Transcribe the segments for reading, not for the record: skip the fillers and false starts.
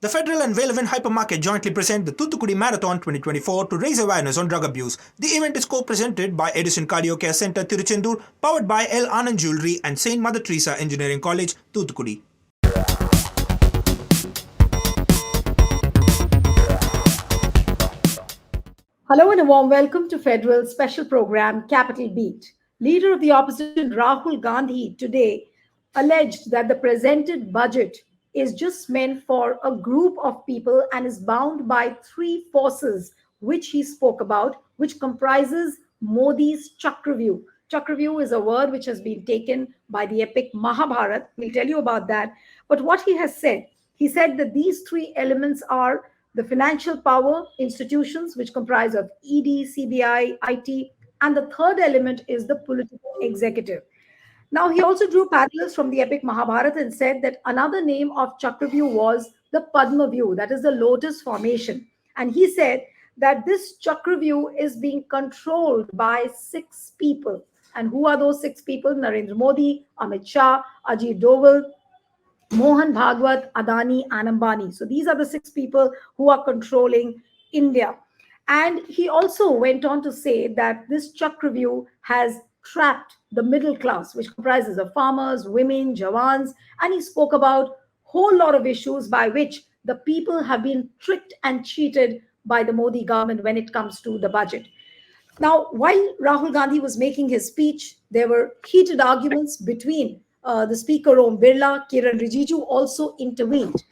The Federal and Velvin Hypermarket jointly present the Thoothukudi Marathon 2024 to raise awareness on drug abuse. The event is co-presented by Edison Cardio Care Center, Tiruchendur, powered by L. Anand Jewelry and St. Mother Teresa Engineering College, Thoothukudi. Hello and a warm welcome to Federal's special program, Capital Beat. Leader of the opposition Rahul Gandhi today alleged that the presented budget is just meant for a group of people and is bound by three forces, which he spoke about, which comprises Modi's Chakravyuh. Chakravyuh is a word which has been taken by the epic Mahabharata. We'll tell you about that. But what he said that these three elements are the financial power institutions, which comprise of ED, CBI, IT, and the third element is the political executive. Now, he also drew parallels from the epic Mahabharata and said that another name of Chakravyuh was the Padma View, that is the lotus formation. And he said that this Chakravyuh is being controlled by six people. And who are those six people? Narendra Modi, Amit Shah, Ajit, Doval, Mohan, Bhagwat, Adani, and Ambani. So these are the six people who are controlling India. And he also went on to say that this Chakravyuh has trapped the middle class, which comprises of farmers, women, Jawans, and he spoke about a whole lot of issues by which the people have been tricked and cheated by the Modi government when it comes to the budget. Now, while Rahul Gandhi was making his speech, there were heated arguments between the Speaker Om Birla. Kiran Rijiju also intervened.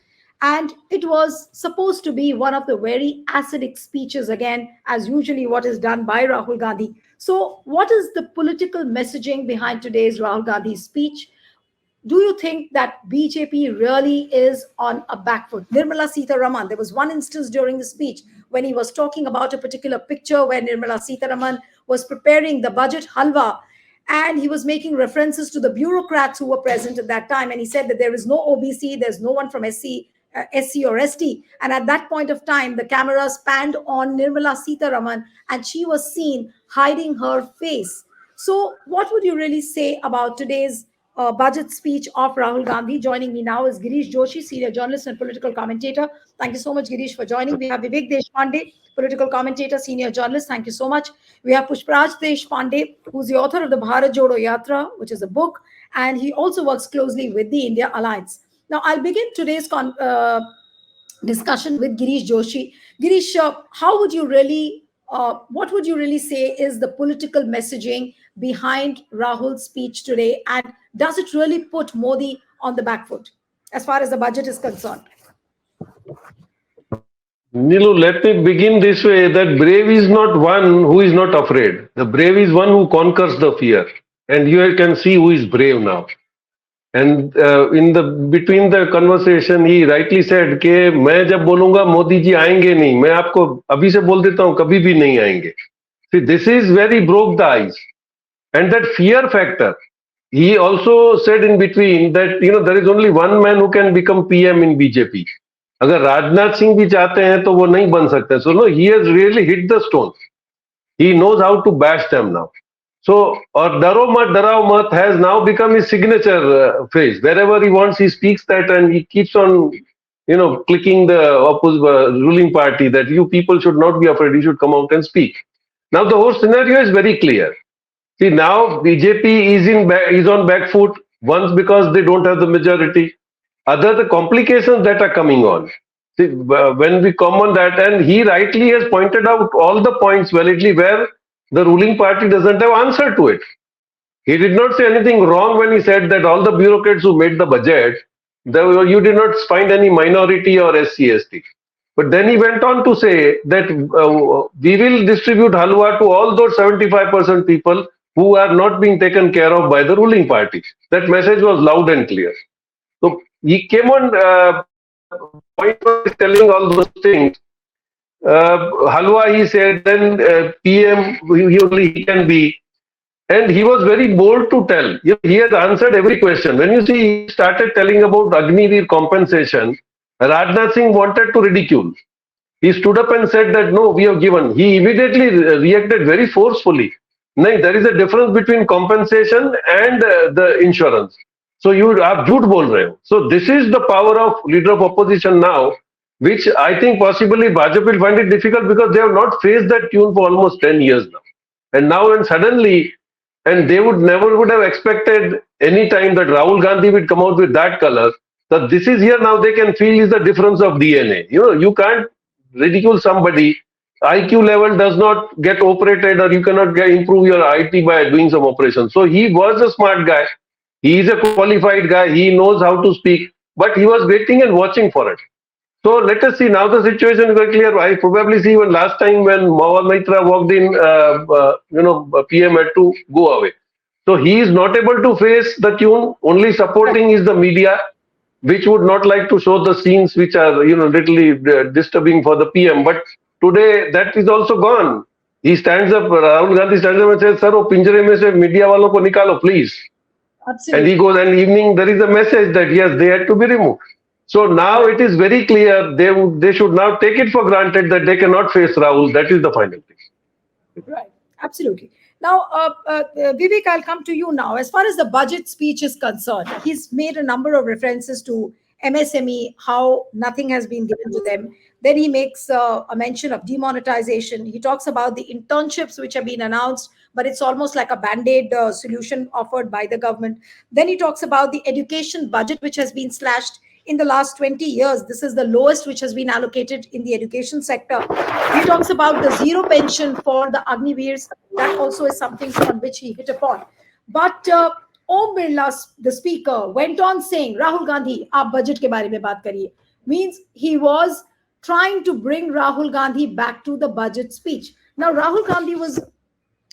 And it was supposed to be one of the very acidic speeches, again, as usually what is done by Rahul Gandhi. So what is the political messaging behind today's Rahul Gandhi speech? Do you think that BJP really is on a back foot? Nirmala Sitharaman, there was one instance during the speech when he was talking about a particular picture where Nirmala Sitharaman was preparing the budget halwa, and he was making references to the bureaucrats who were present at that time. And he said that there is no OBC, there's no one from SC or ST. And at that point of time, the cameras panned on Nirmala Sitharaman and she was seen hiding her face. So what would you really say about today's budget speech of Rahul Gandhi? Joining me now is Girish Joshi, senior journalist and political commentator. Thank you so much, Girish, for joining. We have Vivek Deshpande, political commentator, senior journalist. Thank you so much. We have Pushparaj Deshpande, who's the author of the Bharat Jodo Yatra, which is a book, and he also works closely with the India Alliance. Now, I'll begin today's discussion with Girish Joshi. Girish, how would you really, what would you really say is the political messaging behind Rahul's speech today, and does it really put Modi on the back foot as far as the budget is concerned? Nilu, let me begin this way, that brave is not one who is not afraid. The brave is one who conquers the fear. And you can see who is brave now. And between the conversation, he rightly said कि मैं जब बोलूंगा मोदी जी आएंगे नहीं, मैं आपको अभी से बोल देता हूं कभी भी नहीं आएंगे. See, this is where he broke the ice. And that fear factor, he also said in between that, there is only one man who can become PM in BJP. अगर राजनाथ सिंह भी चाहते हैं तो वो नहीं बन सकते. So no, he has really hit the stone. He knows how to bash them now. So, or Daro Mat, Darao Mat has now become his signature phrase. Wherever he wants, he speaks that, and he keeps on, clicking the ruling party that you people should not be afraid, you should come out and speak. Now, the whole scenario is very clear. See, now BJP is on back foot, once because they don't have the majority, other the complications that are coming on. See, when we come on that, and he rightly has pointed out all the points validly where the ruling party doesn't have answer to it. He did not say anything wrong when he said that all the bureaucrats who made the budget, you did not find any minority or SC/ST. But then he went on to say that we will distribute halwa to all those 75% people who are not being taken care of by the ruling party. That message was loud and clear. So he came on point of telling all those things. Halwa, he said, then PM, he can be. And he was very bold to tell. He has answered every question. When you see, he started telling about Agniveer compensation, Rajnath Singh wanted to ridicule. He stood up and said that, no, we have given. He immediately reacted very forcefully. No, there is a difference between compensation and the insurance. So you are jhoot bol rahe ho. So this is the power of leader of opposition now, which I think possibly BJP will find it difficult because they have not faced that tune for almost 10 years now. And now and suddenly, and they would never would have expected any time that Rahul Gandhi would come out with that color. That this is here now they can feel is the difference of DNA. You can't ridicule somebody. IQ level does not get operated, or you cannot improve your IT by doing some operation. So he was a smart guy. He is a qualified guy. He knows how to speak, but he was waiting and watching for it. So let us see. Now the situation is very clear. I probably see even last time when Mohan walked in, PM had to go away. So he is not able to face the tune. Only supporting is the media, which would not like to show the scenes which are, literally disturbing for the PM. But today that is also gone. He stands up, Rahul Gandhi stands up and says, "Sir, wo pinjare mein se media walon ko nikalo, please." Absolutely. And he goes, and evening there is a message that yes, they had to be removed. So now it is very clear they should now take it for granted that they cannot face Rahul. That is the final thing. Right. Absolutely. Now, Vivek, I'll come to you now. As far as the budget speech is concerned, he's made a number of references to MSME, how nothing has been given to them. Then he makes a mention of demonetization. He talks about the internships which have been announced, but it's almost like a band-aid solution offered by the government. Then he talks about the education budget, which has been slashed in the last 20 years. This is the lowest which has been allocated in the education sector. He talks about the zero pension for the Agniveers. That also is something on which he hit upon. But Om Birla, the speaker, went on saying, Rahul Gandhi, aap budget ke baare mein baat kariye. Means he was trying to bring Rahul Gandhi back to the budget speech. Now, Rahul Gandhi was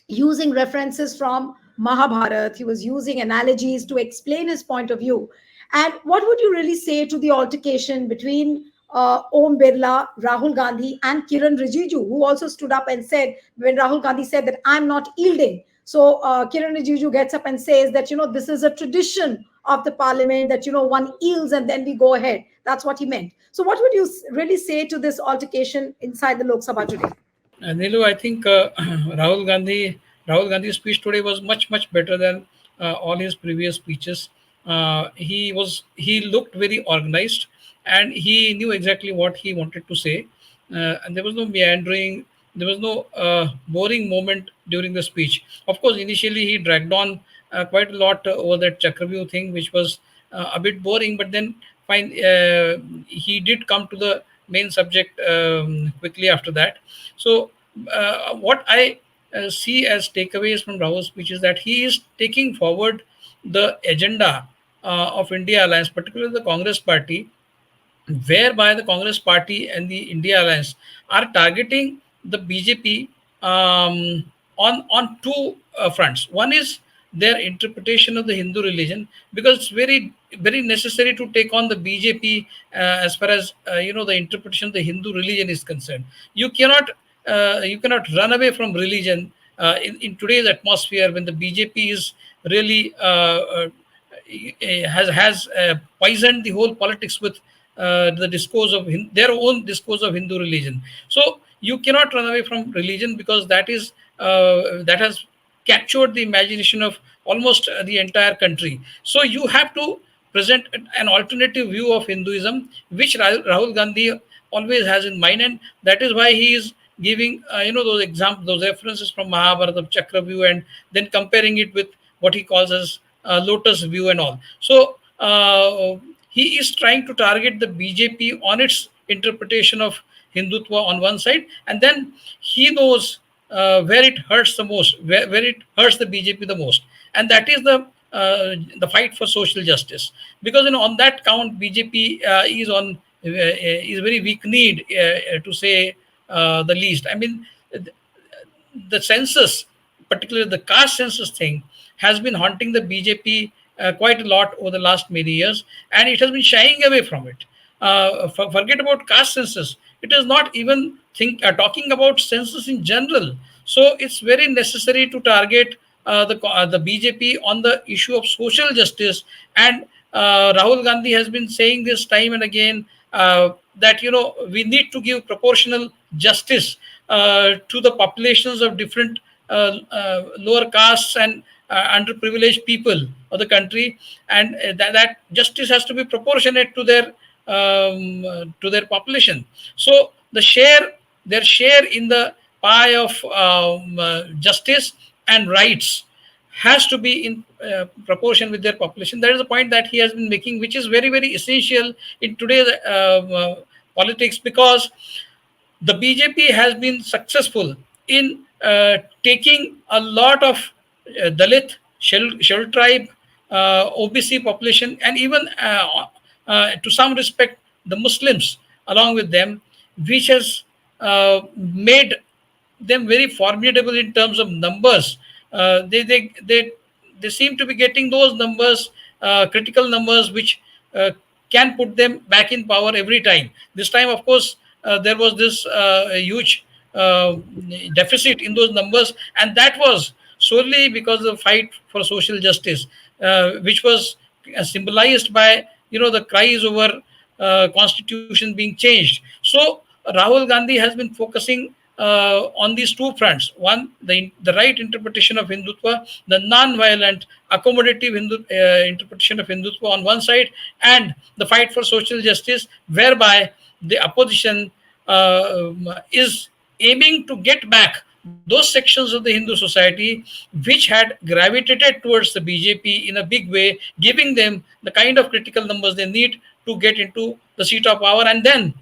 using references from Mahabharata. He was using analogies to explain his point of view. And what would you really say to the altercation between Om Birla, Rahul Gandhi, and Kiran Rijiju, who also stood up and said, when Rahul Gandhi said that I'm not yielding. So Kiran Rijiju gets up and says that, this is a tradition of the parliament that, one yields and then we go ahead. That's what he meant. So what would you really say to this altercation inside the Lok Sabha today? Nilu, I think Rahul Gandhi's speech today was much better than all his previous speeches. He looked very organized, and he knew exactly what he wanted to say, and there was no meandering. There was no boring moment during the speech. Of course, initially he dragged on quite a lot over that Chakravyuh thing, which was a bit boring, but then fine, he did come to the main subject quickly after that. So what I see as takeaways from Rahul's speech is that he is taking forward the agenda of India Alliance, particularly the Congress Party, whereby the Congress Party and the India Alliance are targeting the BJP on two fronts. One is their interpretation of the Hindu religion, because it's very necessary to take on the BJP as far as the interpretation of the Hindu religion is concerned. You cannot run away from religion in today's atmosphere when the BJP is really has poisoned the whole politics with the discourse of their own discourse of Hindu religion. So you cannot run away from religion, because that has captured the imagination of almost the entire country. So you have to present an alternative view of Hinduism, which Rahul Gandhi always has in mind, and that is why he is giving those examples, those references from Mahabharata, Chakravyuh, and then comparing it with what he calls as lotus view and all. So he is trying to target the BJP on its interpretation of Hindutva on one side, and then he knows where it hurts the most, where it hurts the BJP the most, and that is the fight for social justice. Because on that count, BJP is very weak-kneed, to say the least. I mean, the census, particularly the caste census thing, has been haunting the BJP quite a lot over the last many years, and it has been shying away from it. Forget about caste census. It is not even talking about census in general. So it's very necessary to target the BJP on the issue of social justice. And Rahul Gandhi has been saying this time and again, that we need to give proportional justice to the populations of different lower castes and underprivileged people of the country, and that justice has to be proportionate to their to their population. So their share in the pie of justice and rights has to be in proportion with their population. That is the point that he has been making, which is very, very essential in today's politics, because the BJP has been successful in taking a lot of Dalit, scheduled tribe, OBC population, and even to some respect the Muslims along with them, which has made them very formidable in terms of numbers. They seem to be getting those numbers, critical numbers, which can put them back in power every time. This time, of course, there was this huge deficit in those numbers, and that was solely because of the fight for social justice, which was symbolized by the cries over constitution being changed. So Rahul Gandhi has been focusing on these two fronts: one, the right interpretation of Hindutva, the non-violent, accommodative interpretation of Hindutva on one side, and the fight for social justice, whereby the opposition is aiming to get back those sections of the Hindu society which had gravitated towards the BJP in a big way, giving them the kind of critical numbers they need to get into the seat of power. And then,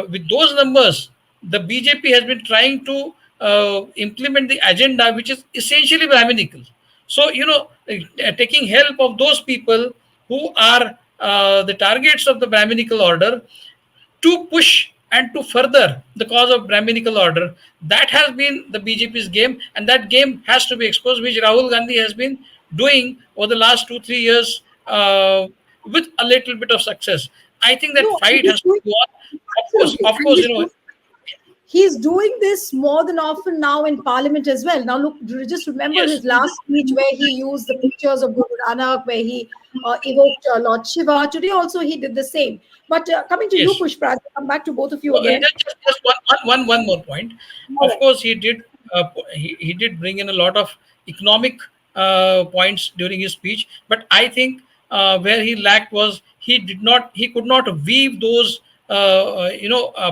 with those numbers, the BJP has been trying to implement the agenda, which is essentially Brahminical. So, taking help of those people who are the targets of the Brahminical order to push and to further the cause of Brahminical order. That has been the BJP's game, and that game has to be exposed, which Rahul Gandhi has been doing over the last 2-3 years with a little bit of success. I think that No, fight he's has to doing go on. absolutely. Of And course, you know. he's doing this more than often now in Parliament as well. Now, look, just remember Yes, his last speech where he used the pictures of Guru Nanak, where he evoked Lord Shiva. Today also he did the same. But coming to you, yes. Pushpa, I'll come back to both of you So, again. just one more point. All Of right. course, he did bring in a lot of economic points during his speech, but I think where he lacked was he could not weave those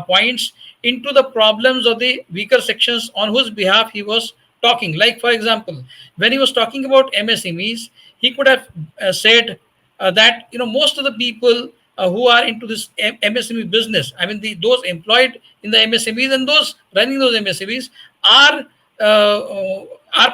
points into the problems of the weaker sections on whose behalf he was talking. Like, for example, when he was talking about MSMEs, he could have said that most of the people who are into this MSME business, I mean those employed in the MSMEs and those running those MSMEs are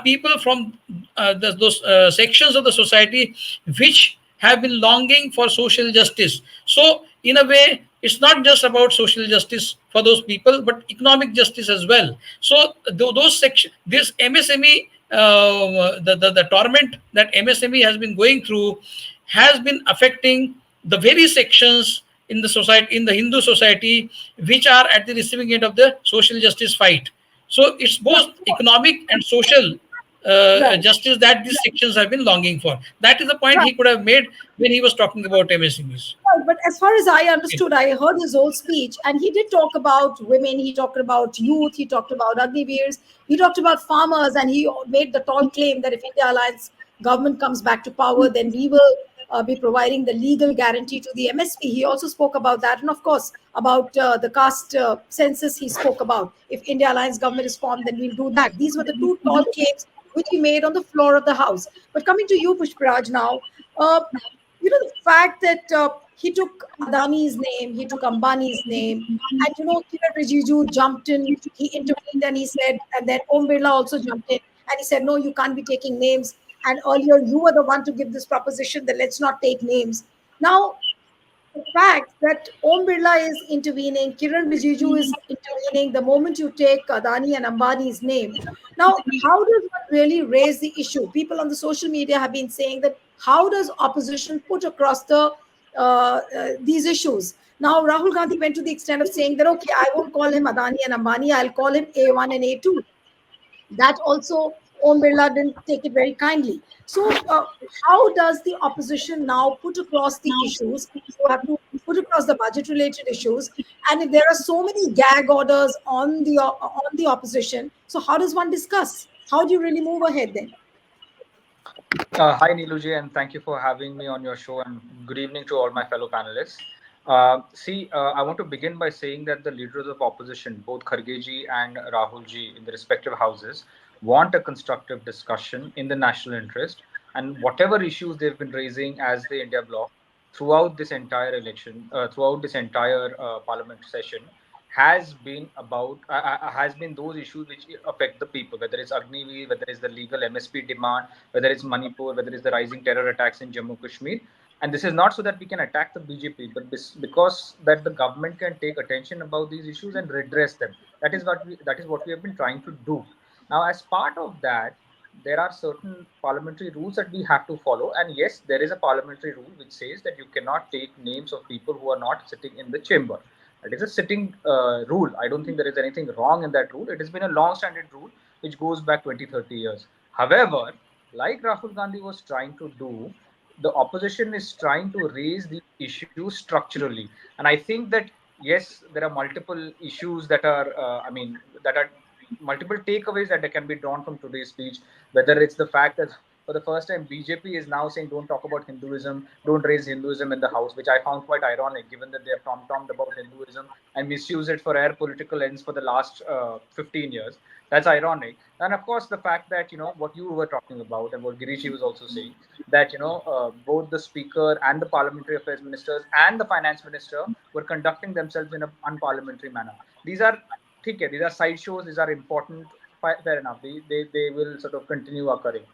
people from those sections of the society which have been longing for social justice. So in a way, it's not just about social justice for those people, but economic justice as well. So those sections, this MSME, the torment that MSME has been going through has been affecting the very sections in the society, in the Hindu society, which are at the receiving end of the social justice fight. So it's both economic and social Right. justice that these sections have been longing for. That is the point Right. he could have made when he was talking about MSMEs. Right, but as far as I understood, I heard his whole speech, and he did talk about women, he talked about youth, he talked about Agniveers, he talked about farmers, and he made the tall claim that if India Alliance government comes back to power, then we will be providing the legal guarantee to the MSP. He also spoke about that, and of course, about the caste census he spoke about. If India Alliance government is formed, then we'll do that. These were the two tall claims which he made on the floor of the House. But coming to you, Pushparaj, now, uh, the fact that he took Adani's name, he took Ambani's name, and Kiran Rijiju jumped in, he intervened, and he said, and then Om Birla also jumped in, and he said, no, you can't be taking names. And earlier, you were the one to give this proposition that let's not take names. Now, the fact that Om Birla is intervening, Kiran Rijiju is intervening, the moment you take Adani and Ambani's name. Now, how does one really raise the issue? People on the social media have been saying that how does opposition put across these issues? Now, Rahul Gandhi went to the extent of saying that, okay, I won't call him Adani and Ambani, I'll call him A1 and A2. That also Om Birla didn't take it very kindly. So, how does the opposition now put across the issues? You have to put across the budget-related issues, and if there are so many gag orders on the opposition, so how does one discuss? How do you really move ahead then? Hi, Niluji, and thank you for having me on your show. And good evening to all my fellow panelists. I want to begin by saying that the leaders of opposition, both Khargeji and Rahulji, in the respective houses, want a constructive discussion in the national interest, and whatever issues they've been raising as the India bloc throughout this entire election, throughout this entire parliament session, has been those issues which affect the people, whether it's Agniveer, whether it's the legal MSP demand, whether it's Manipur, whether it's the rising terror attacks in Jammu Kashmir. And this is not so that we can attack the BJP, but because that the government can take attention about these issues and redress them. That is what we have been trying to do. Now, as part of that, there are certain parliamentary rules that we have to follow. And yes, there is a parliamentary rule which says that you cannot take names of people who are not sitting in the chamber. That is a sitting rule. I don't think there is anything wrong in that rule. It has been a long-standing rule which goes back 20, 30 years. However, like Rahul Gandhi was trying to do, the opposition is trying to raise the issues structurally. And I think that, yes, there are multiple issues that are, that are multiple takeaways that can be drawn from today's speech, whether it's the fact that for the first time, BJP is now saying don't talk about Hinduism, don't raise Hinduism in the House, which I found quite ironic given that they have tom-tommed about Hinduism and misused it for their political ends for the last 15 years. That's ironic. And of course, the fact that, what you were talking about and what Girishi was also saying, that, both the speaker and the parliamentary affairs ministers and the finance minister were conducting themselves in an unparliamentary manner. These are, okay, these are sideshows, these are important, fair enough. They will sort of continue occurring.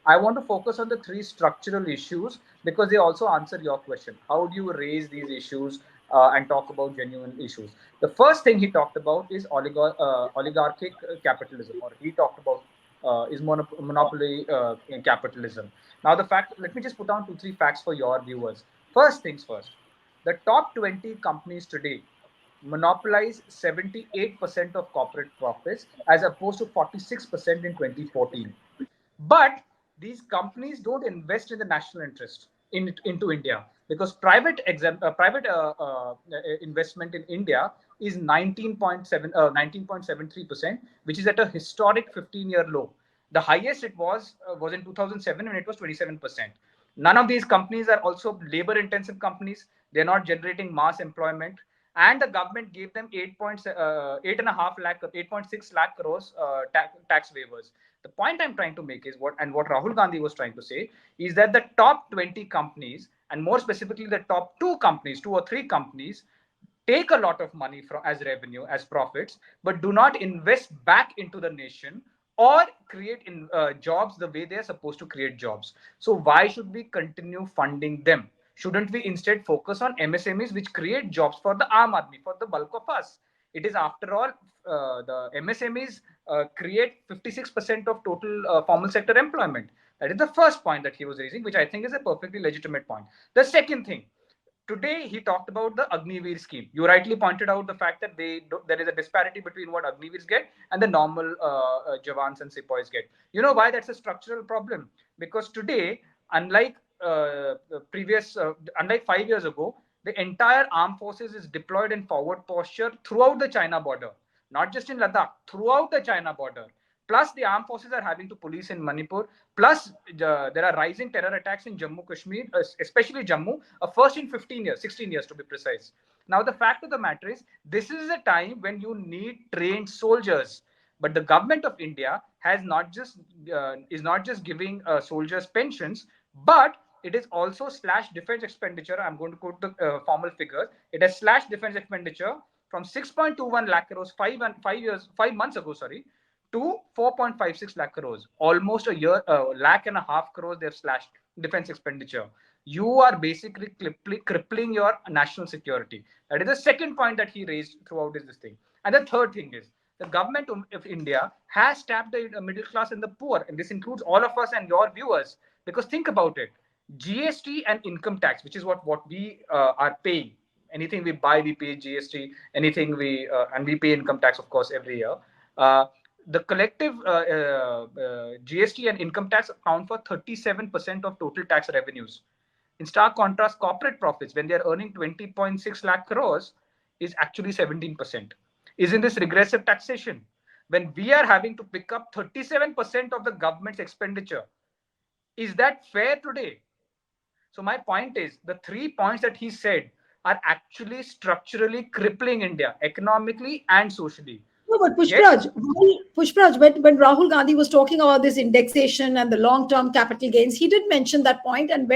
I want to focus on the three structural issues because they also answer your question. How do you raise these issues and talk about genuine issues? The first thing he talked about is oligarchic capitalism, or he talked about is monopoly capitalism. Now, let me just put down two, three facts for your viewers. First things first, the top 20 companies today monopolize 78% of corporate profits as opposed to 46% in 2014. But these companies don't invest in the national interest into India because private investment in India is 19.73%, which is at a historic 15-year low. The highest it was in 2007 when it was 27%. None of these companies are also labor-intensive companies. They're not generating mass employment, and the government gave them 8.6 lakh crores tax waivers. The point I'm trying to make is what Rahul Gandhi was trying to say is that the top 20 companies, and more specifically the top two or three companies, take a lot of money as revenue, as profits, but do not invest back into the nation or create jobs the way they are supposed to create jobs. So why should we continue funding them? Shouldn't we instead focus on MSMEs, which create jobs for the Aam Aadmi, for the bulk of us? It is, after all, the MSMEs create 56% of total formal sector employment. That is the first point that he was raising, which I think is a perfectly legitimate point. The second thing, today he talked about the Agniveer scheme. You rightly pointed out the fact that there is a disparity between what Agniveers get and the normal Jawans and Sepoys get. You know why that's a structural problem? Because today, unlike unlike 5 years ago, the entire armed forces is deployed in forward posture throughout the China border, not just in Ladakh, throughout the China border. Plus, the armed forces are having to police in Manipur. Plus, there are rising terror attacks in Jammu Kashmir, especially Jammu, first in 15 years, 16 years to be precise. Now, the fact of the matter is, this is a time when you need trained soldiers. But the government of India is not just giving soldiers pensions, but it is also slashed defense expenditure. I'm going to quote the formal figures. It has slashed defense expenditure from 6.21 lakh crores 5 months ago, to 4.56 lakh crores. Almost a year, lakh and a half crores they've slashed defense expenditure. You are basically crippling your national security. That is the second point that he raised throughout this thing. And the third thing is, the government of India has tapped the middle class and the poor, and this includes all of us and your viewers. Because think about it, GST and income tax, which is what we are paying. Anything we buy, we pay GST. Anything and we pay income tax, of course, every year. The collective GST and income tax account for 37% of total tax revenues. In stark contrast, corporate profits, when they are earning 20.6 lakh crores, is actually 17%. Isn't this regressive taxation? When we are having to pick up 37% of the government's expenditure, is that fair today? So my point is, the 3 points that he said are actually structurally crippling India economically and socially. No, but Yes, Pushpraj, when Rahul Gandhi was talking about this indexation and the long-term capital gains, he did mention that point, and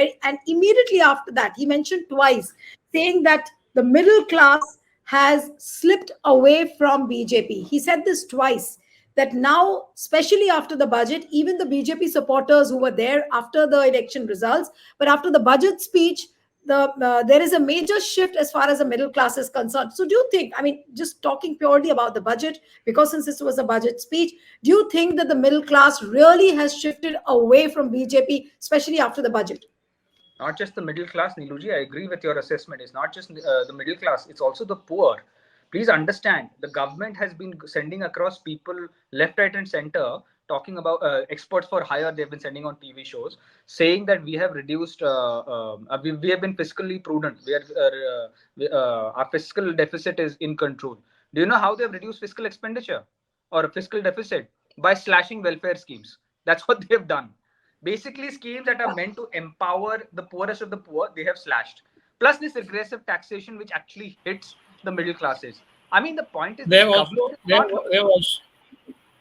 immediately after that, he mentioned twice, saying that the middle class has slipped away from BJP. He said this twice. That now, especially after the budget, even the BJP supporters who were there after the election results, but after the budget speech, there is a major shift as far as the middle class is concerned. So, do you think? I mean, just talking purely about the budget, because since this was a budget speech, do you think that the middle class really has shifted away from BJP, especially after the budget? not just the middle class, Niluji. I agree with your assessment. It's not just the middle class; it's also the poor. Please understand, the government has been sending across people left, right, and center, talking about experts for hire. They've been sending on TV shows saying that we have reduced, we have been fiscally prudent. Our fiscal deficit is in control. Do you know how they have reduced fiscal expenditure or fiscal deficit? By slashing welfare schemes. That's what they have done. Basically, schemes that are meant to empower the poorest of the poor, they have slashed. Plus, this regressive taxation, which actually hits the middle classes. I mean, the point is, They this have also government is they have, not. they have also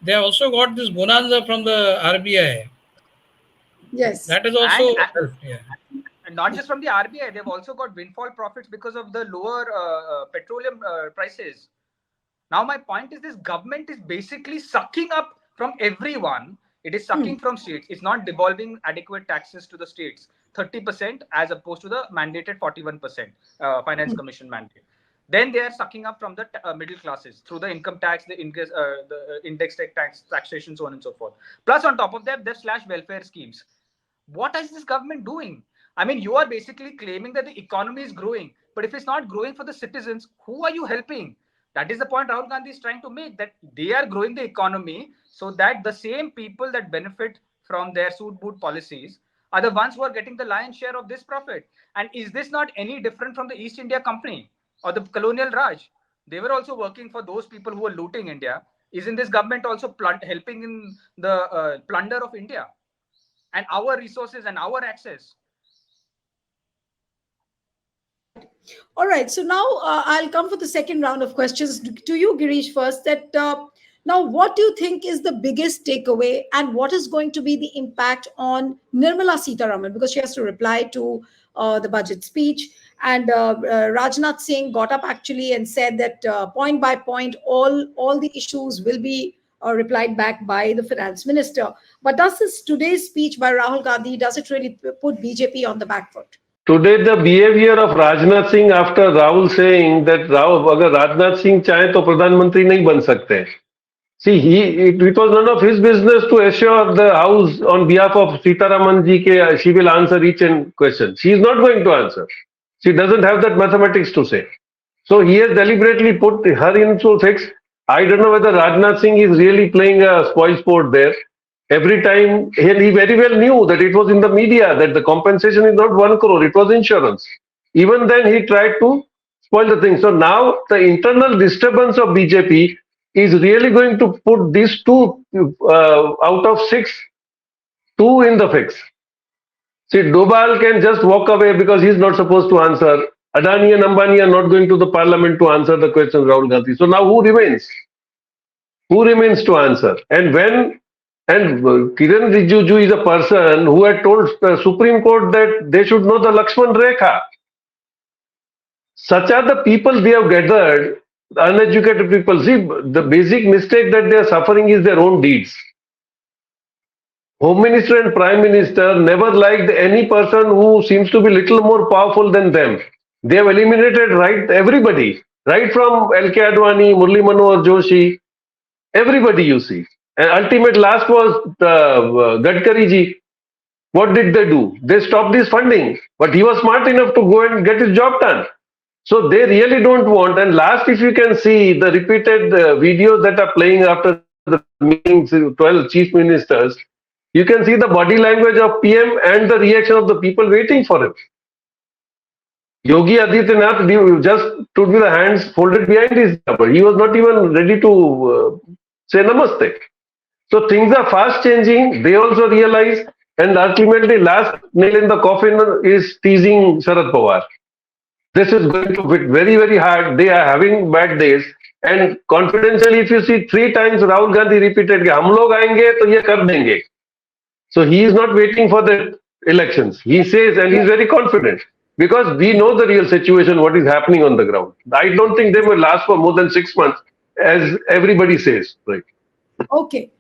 they have also got this bonanza from the RBI. Yes. That is And also yeah. not just from the RBI, they've also got windfall profits because of the lower petroleum prices. Now, my point is, this government is basically sucking up from everyone. It is sucking from states. It's not devolving adequate taxes to the states, 30% as opposed to the mandated 41% finance commission mandate. Then they are sucking up from the middle classes through the income tax, the index tax, taxation, so on and so forth. Plus, on top of that, they've slashed welfare schemes. What is this government doing? I mean, you are basically claiming that the economy is growing, but if it's not growing for the citizens, who are you helping? That is the point Rahul Gandhi is trying to make, that they are growing the economy so that the same people that benefit from their suit boot policies are the ones who are getting the lion's share of this profit. And is this not any different from the East India Company or the colonial Raj? They were also working for those people who were looting India. Isn't this government also helping in the plunder of India and our resources and our access? All right. So now I'll come for the second round of questions to you, Girish, first. That now, what do you think is the biggest takeaway, and what is going to be the impact on Nirmala Sitaraman, because she has to reply to the budget speech? And Rajnath Singh got up actually and said that point by point, all the issues will be replied back by the finance minister. But does this today's speech by Rahul Gandhi, does it really put BJP on the back foot? Today, the behavior of Rajnath Singh after Rahul saying that अगर Rajnath Singh चाहे तो प्रधानमंत्री नहीं बन सकते. See, it was none of his business to assure the House on behalf of Sitaraman ji that she will answer each question. She is not going to answer. She doesn't have that mathematics to say. So he has deliberately put her into fix. I don't know whether Rajnath Singh is really playing a spoil sport there. Every time, he very well knew that it was in the media that the compensation is not 1 crore, it was insurance. Even then, he tried to spoil the thing. So now, the internal disturbance of BJP is really going to put these two out of 6, 2 in the fix. See, Doval can just walk away because he's not supposed to answer. Adani and Ambani are not going to the parliament to answer the questions, Rahul Gandhi. So now who remains? Who remains to answer? And Kiran Rijiju is a person who had told the Supreme Court that they should know the Lakshman Rekha. Such are the people they have gathered, the uneducated people. See, the basic mistake that they are suffering is their own deeds. Home Minister and Prime Minister never liked any person who seems to be little more powerful than them. They have eliminated everybody, right from L.K. Advani, Murli Manohar Joshi, everybody you see. And ultimate last was Gadkari ji. What did they do? They stopped this funding. But he was smart enough to go and get his job done. So they really don't want. And last, if you can see the repeated videos that are playing after the meetings, 12 chief ministers, you can see the body language of PM and the reaction of the people waiting for him. Yogi Adityanath just stood with the hands folded behind his cover. He was not even ready to say namaste. So things are fast changing. They also realize, and ultimately last nail in the coffin is teasing Sharad Pawar. This is going to hit very, very hard. They are having bad days. And confidentially, if you see 3 times Rahul Gandhi repeated, कि हम लोग आएंगे तो ये कर देंगे. So he is not waiting for the elections. He says, and he's very confident because we know the real situation, what is happening on the ground. I don't think they will last for more than 6 months, as everybody says. Right. Okay.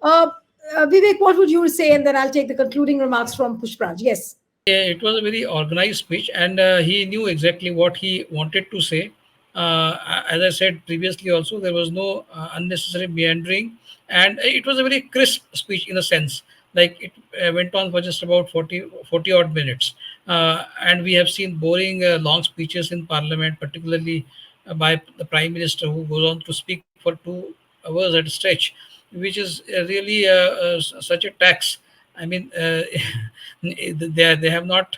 Vivek, what would you say? And then I'll take the concluding remarks from Pushpraj. Yes. It was a very organized speech, and he knew exactly what he wanted to say. As I said previously, also there was no unnecessary meandering, and it was a very crisp speech in a sense. Like it went on for just about 40 odd minutes, and we have seen boring long speeches in Parliament, particularly by the Prime Minister, who goes on to speak for 2 hours at a stretch, which is really such a tax. I mean, they have not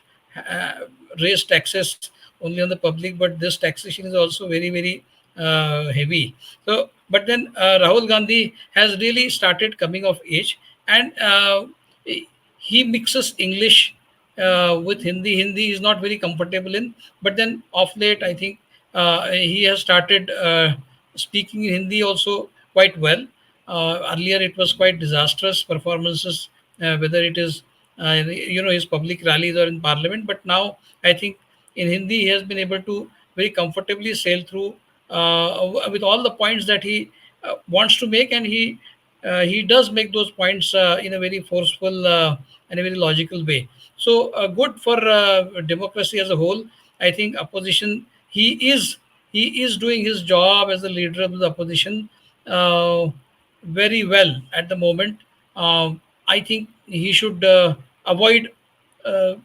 raised taxes only on the public, but this taxation is also very heavy. So, but then Rahul Gandhi has really started coming of age, and he mixes English with Hindi. Hindi is not very comfortable in, but then of late, I think he has started speaking Hindi also quite well. Earlier, it was quite disastrous performances, whether it is his public rallies or in Parliament. But now, I think in Hindi, he has been able to very comfortably sail through with all the points that he wants to make, and he does make those points in a very forceful and a very logical way. So good for democracy as a whole. I think opposition. He is doing his job as the leader of the opposition very well at the moment. I think he should avoid uh,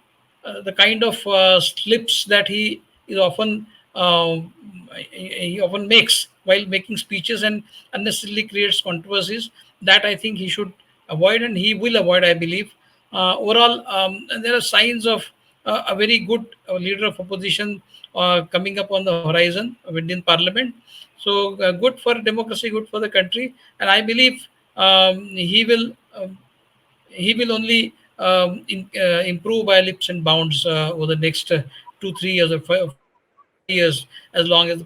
the kind of slips that is often uh, he often makes while making speeches and unnecessarily creates controversies. That I think he should avoid, and he will avoid, I believe. Overall, there are signs of a very good leader of opposition coming up on the horizon within Parliament. So good for democracy, good for the country, and I believe he will only improve by leaps and bounds over the next 2 3 years or 5 years, as long as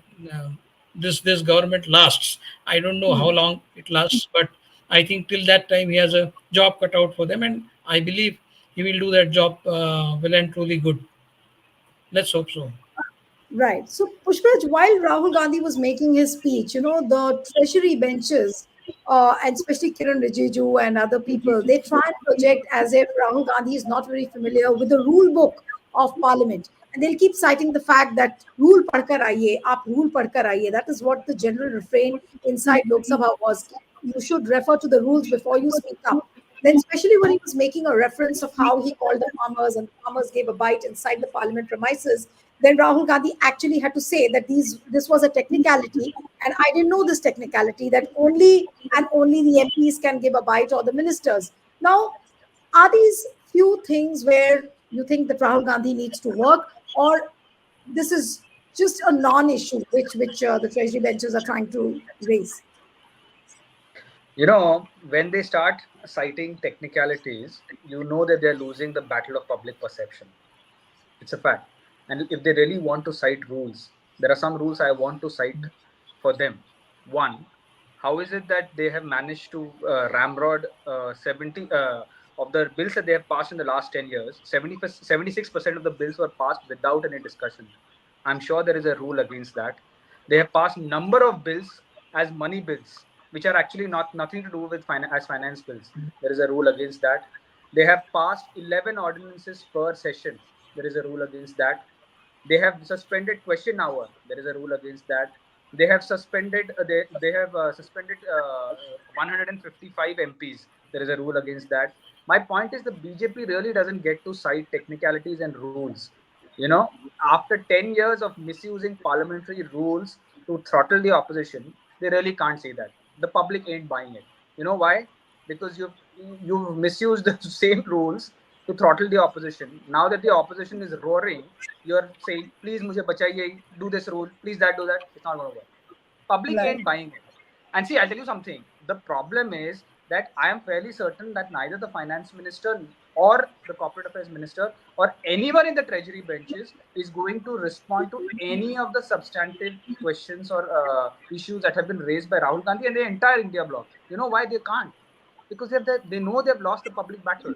this government lasts. I don't know how long it lasts, but I think till that time he has a job cut out for them, and I believe he will do that job well and truly good. Let's hope so. Right. So, Pushpraj, while Rahul Gandhi was making his speech, the treasury benches, and especially Kiran Rijiju and other people, they try and project as if Rahul Gandhi is not very familiar with the rule book of Parliament. And they'll keep citing the fact that rule padkar aiye, aap rule padkar aiye. That is what the general refrain inside Lok Sabha was. You should refer to the rules before you speak up. Then, especially when he was making a reference of how he called the farmers and the farmers gave a bite inside the Parliament premises, then Rahul Gandhi actually had to say that this was a technicality, and I didn't know this technicality that only and only the MPs can give a bite or the ministers. Now, are these few things where you think that Rahul Gandhi needs to work, or this is just a non-issue which the treasury benches are trying to raise? When they start citing technicalities, you know that they're losing the battle of public perception. It's a fact. And if they really want to cite rules, there are some rules I want to cite for them. One, how is it that they have managed to ramrod 70 of the bills that they have passed in the last 10 years? 76% of the bills were passed without any discussion. I'm sure there is a rule against that. They have passed number of bills as money bills, which are actually nothing to do with finance bills. There is a rule against that. They have passed 11 ordinances per session. There is a rule against that. They have suspended question hour. There is a rule against that. They have suspended. They have suspended 155 MPs. There is a rule against that. My point is the BJP really doesn't get to cite technicalities and rules. After 10 years of misusing parliamentary rules to throttle the opposition, they really can't say that. The public ain't buying it. You know why? Because you've misused the same rules to throttle the opposition. Now that the opposition is roaring, you're saying, please mujhe bachaiye, do this rule, please that, do that. It's not going to work. Public ain't buying it. And see, I'll tell you something. The problem is that I am fairly certain that neither the finance minister or the corporate affairs minister or anyone in the treasury benches is going to respond to any of the substantive questions or issues that have been raised by Rahul Gandhi and the entire India bloc. You know why they can't? Because they know they've lost the public battle.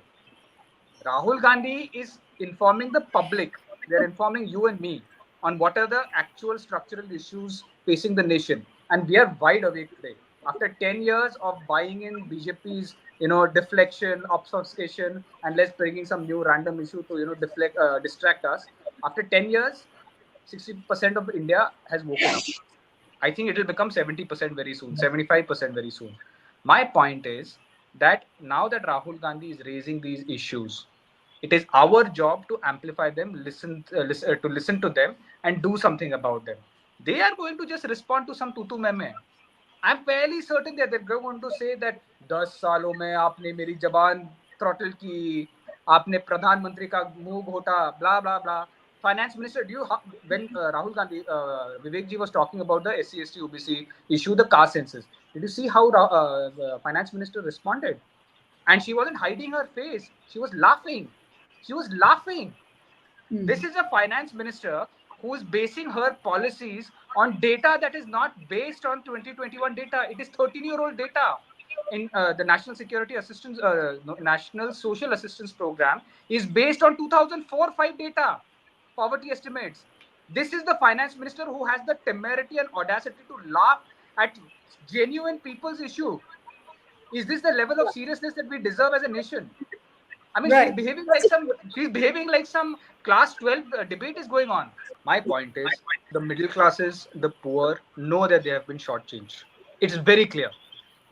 Rahul Gandhi is informing the public, they're informing you and me on what are the actual structural issues facing the nation. And we are wide awake today. After 10 years of buying in BJP's, deflection, obfuscation, and let's bringing some new random issue to, distract us. After 10 years, 60% of India has woken up. I think it will become 70% very soon, 75% very soon. My point is that now that Rahul Gandhi is raising these issues, it is our job to amplify them, listen to them, and do something about them. They are going to just respond to some tutu meme. I'm fairly certain that they're going to say that 10 सालों में आपने मेरी जबान throttle की, आपने प्रधानमंत्री का मुंह घोटा, blah blah blah. Finance minister, when Rahul Gandhi, Vivek ji was talking about the SC, ST, OBC issue, the caste census, did you see how the finance minister responded? And she wasn't hiding her face. She was laughing. She was laughing. This is a finance minister who is basing her policies on data that is not based on 2021 data. It is 13-year-old data. In the National Security Assistance, National Social Assistance Program is based on 2004-5 data, poverty estimates. This is the finance minister who has the temerity and audacity to laugh at genuine people's issue. Is this the level of seriousness that we deserve as a nation? I mean, Right. she's behaving like some class 12 debate is going on. My point is, the middle classes, the poor, know that they have been shortchanged. It's very clear.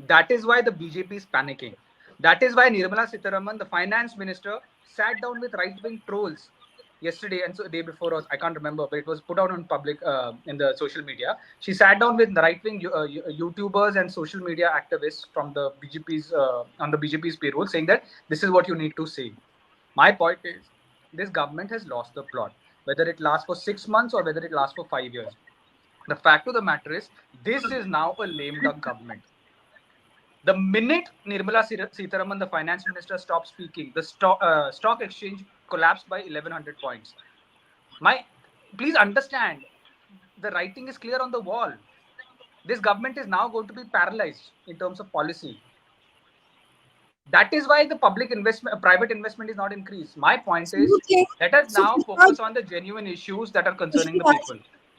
That is why the BJP is panicking. That is why Nirmala Sitharaman, the finance minister, sat down with right-wing trolls yesterday and so the day before was, I can't remember, but it was put out on public in the social media. She sat down with the right-wing YouTubers and social media activists from the BJP's on the BJP's payroll, saying that this is what you need to say. My point is, this government has lost the plot, whether it lasts for 6 months or whether it lasts for 5 years. The fact of the matter is, this is now a lame duck government. The minute Nirmala Sitharaman, the finance minister, stopped speaking, the stock exchange collapsed by 1100 points. Please understand, the writing is clear on the wall. This government is now going to be paralyzed in terms of policy. That is why the private investment is not increased. My point is, let us now focus on the genuine issues that are concerning the people.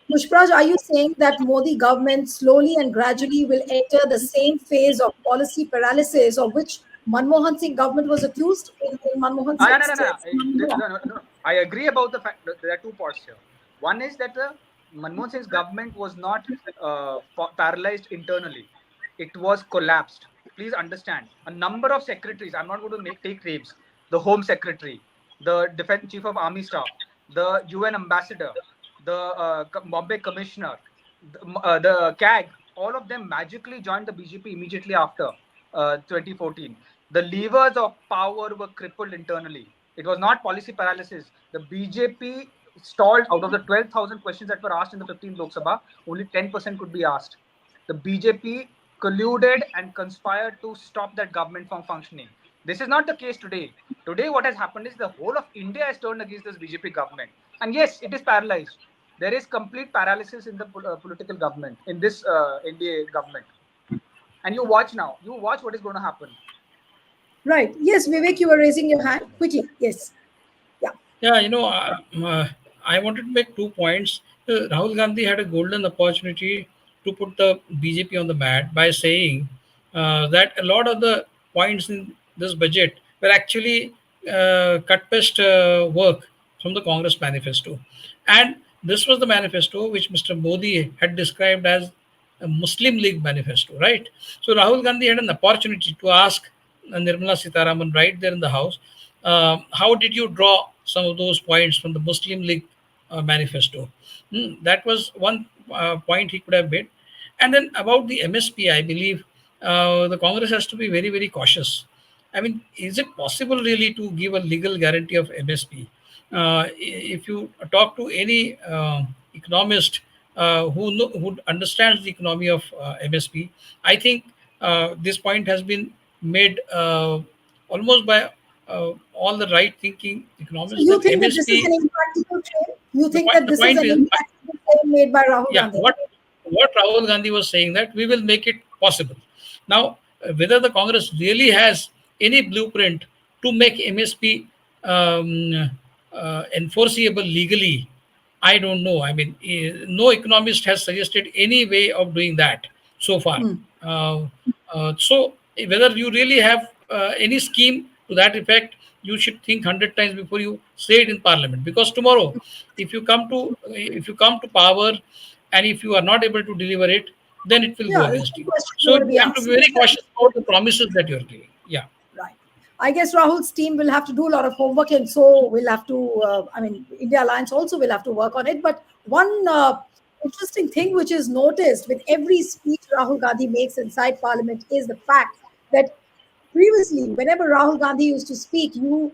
Pushpraj, are you saying that Modi government slowly and gradually will enter the same phase of policy paralysis of which Manmohan Singh government was accused in Manmohan Singh? No. I agree about the fact that there are two parts here. One is that Manmohan Singh's government was not paralyzed internally. It was collapsed. Please understand. A number of secretaries, I'm not going to take names, the Home Secretary, the Defense Chief of Army Staff, the UN Ambassador, the Bombay Commissioner, the CAG, all of them magically joined the BJP immediately after 2014. The levers of power were crippled internally. It was not policy paralysis. The BJP stalled. Out of the 12,000 questions that were asked in the 15th Lok Sabha, only 10% could be asked. The BJP colluded and conspired to stop that government from functioning. This is not the case today. Today, what has happened is the whole of India has turned against this BJP government. And yes, it is paralyzed. There is complete paralysis in the political government, in this NDA government. And you watch now. You watch what is going to happen. Right. Yes, Vivek, you were raising your hand quickly. Yes. Yeah, I wanted to make 2 points. Rahul Gandhi had a golden opportunity to put the BJP on the mat by saying that a lot of the points in this budget were actually cut paste work from the Congress manifesto. And this was the manifesto which Mr. Modi had described as a Muslim League manifesto, right? So Rahul Gandhi had an opportunity to ask Nirmala Sitharaman right there in the House, how did you draw some of those points from the Muslim League manifesto? That was one point he could have made. And then about the MSP, I believe the Congress has to be very, very cautious. I mean, is it possible really to give a legal guarantee of MSP? If you talk to any economist who understands the economy of MSP, I think this point has been made almost by all the right thinking So economists you that think that this is MSP, an impractical claim? You the think point, that the this is point an is, impractical claim made by Rahul yeah, Gandhi? what Rahul Gandhi was saying, that we will make it possible. Now, whether the Congress really has any blueprint to make MSP enforceable legally, I don't know. I mean, no economist has suggested any way of doing that so far. Hmm. So, whether you really have any scheme to that effect, you should think 100 times before you say it in Parliament. Because tomorrow, if you come to power, and if you are not able to deliver it, then it will go Yeah, the against same you. question is So going to you be have to asked. be very cautious about the promises that you are giving. Yeah. Right. I guess Rahul's team will have to do a lot of homework, and so we'll have to. I mean, India Alliance also will have to work on it. But one interesting thing which is noticed with every speech Rahul Gandhi makes inside Parliament is the fact that previously, whenever Rahul Gandhi used to speak, you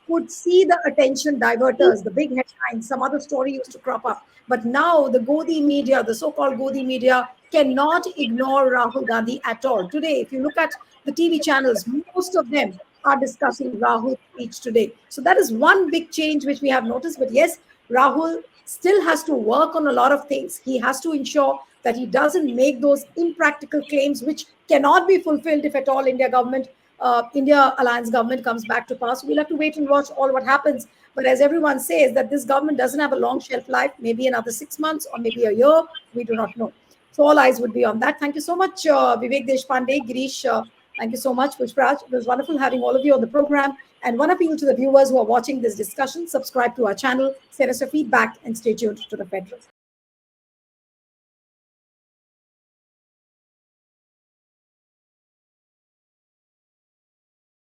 could see the attention diverters, the big headlines, some other story used to crop up. But now the Godi media, the so-called Godi media, cannot ignore Rahul Gandhi at all. Today, if you look at the TV channels, most of them are discussing Rahul's speech today. So that is one big change which we have noticed. But yes, Rahul still has to work on a lot of things. He has to ensure that he doesn't make those impractical claims which cannot be fulfilled if at all India Alliance government comes back to pass. We'll have to wait and watch all what happens. But as everyone says, that this government doesn't have a long shelf life, maybe another 6 months or maybe a year. We do not know. So all eyes would be on that. Thank you so much, Vivek Deshpande, Girish. Thank you so much, Pushpraj. It was wonderful having all of you on the program. And one appeal to the viewers who are watching this discussion: subscribe to our channel, send us your feedback, and stay tuned to the Federal.